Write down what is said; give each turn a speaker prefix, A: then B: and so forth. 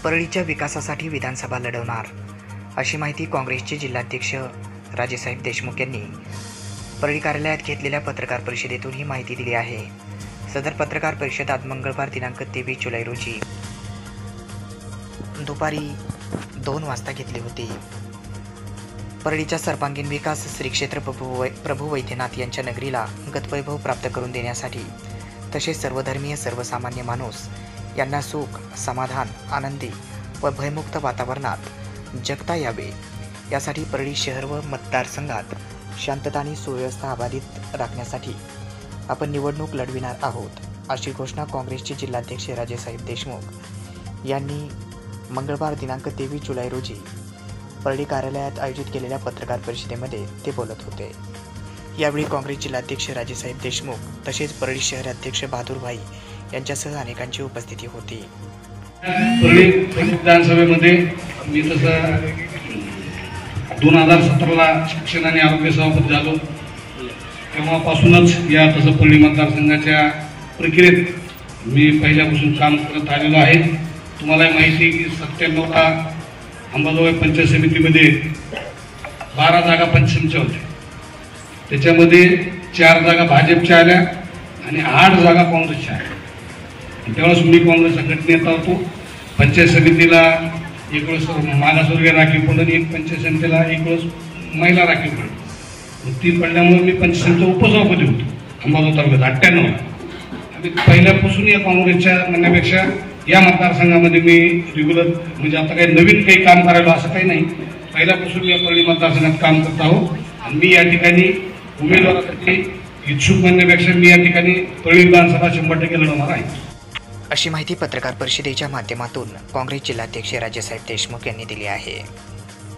A: परळीच्या विकासासाठी विधानसभा लढवणार अशी माहिती काँग्रेसचे जिल्हाध्यक्ष राजेसाहेब देशमुख यांनी परळी कार्यालयात घेतलेल्या पत्रकार परिषदेतून ही माहिती दिली आहे। सदर पत्रकार परिषद आज मंगळवार दिनांक 23 जुलै रोजी दुपारी 2 वाजता घेतली होती। परळीचा सर्वांगीण विकास श्री क्षेत्र प्रभू वैद्यनाथ यांच्या नगरीला गतवैभव प्राप्त करून देण्यासाठी तसेच सर्वधर्मीय सर्वसामान्य माणूस यांना सुख, समाधान, आनंदी व भयमुक्त वातावरणात जगता यावे यासाठी परळी शहर व मतदारसंघात शांतता आणि सुव्यवस्था अबाधित राखण्यासाठी आपण निवडणूक लढविणार आहोत, अशी घोषणा काँग्रेसचे जिल्हाध्यक्ष राजेसाहेब देशमुख यांनी मंगळवार दिनांक 23 जुलै रोजी परळी कार्यालयात आयोजित केलेल्या पत्रकार परिषदेमध्ये ते बोलत होते। यावेळी काँग्रेस जिल्हाध्यक्ष राजेसाहेब देशमुख तसेच परळी शहराध्यक्ष बहादूर भाई यांच्यासह अनेकांची उपस्थिती होती।
B: परळी विधानसभेमध्ये मी तसं 2017ला शिक्षण आणि आरोग्य सभापती झालो, तेव्हापासूनच या तसं परळी मतदारसंघाच्या प्रक्रियेत मी पहिल्यापासून काम करत आलेलो आहे। तुम्हाला माहिती आहे की 97ला अंबाजोगाई पंचायत समितीमध्ये 12 जागा पंचमच्या होत्या, त्याच्यामध्ये 4 जागा भाजपच्या आल्या आणि 8 जागा काँग्रेसच्या आल्या। त्यावेळेस मी काँग्रेस संघटनेत होतो। पंचायत समितीला एक वेळेस मागासवर्गीय राखीव पडलं आणि एक पंचायत समितीला एक वेळेस महिला राखीव पडलं। ती पडल्यामुळे मी पंचायत समितीचा उपसभापती होतो अंबाजोगाई तालुक्यात 98ला। आणि पहिल्यापासून या काँग्रेसच्या म्हणण्यापेक्षा या मतदारसंघामध्ये मी रेग्युलर म्हणजे आता काही नवीन काही काम करायला असं काही नाही, पहिल्यापासून मी या परळी मतदारसंघात काम करत आहोत आणि मी या ठिकाणी उमेदवारासाठी इच्छुक म्हणण्यापेक्षा मी या ठिकाणी परळी विधानसभा 100% लढवणार आहे,
A: अशी माहिती पत्रकार परिषदेच्या माध्यमातून काँग्रेस जिल्हाध्यक्ष राजेसाहेब देशमुख यांनी दिली आहे।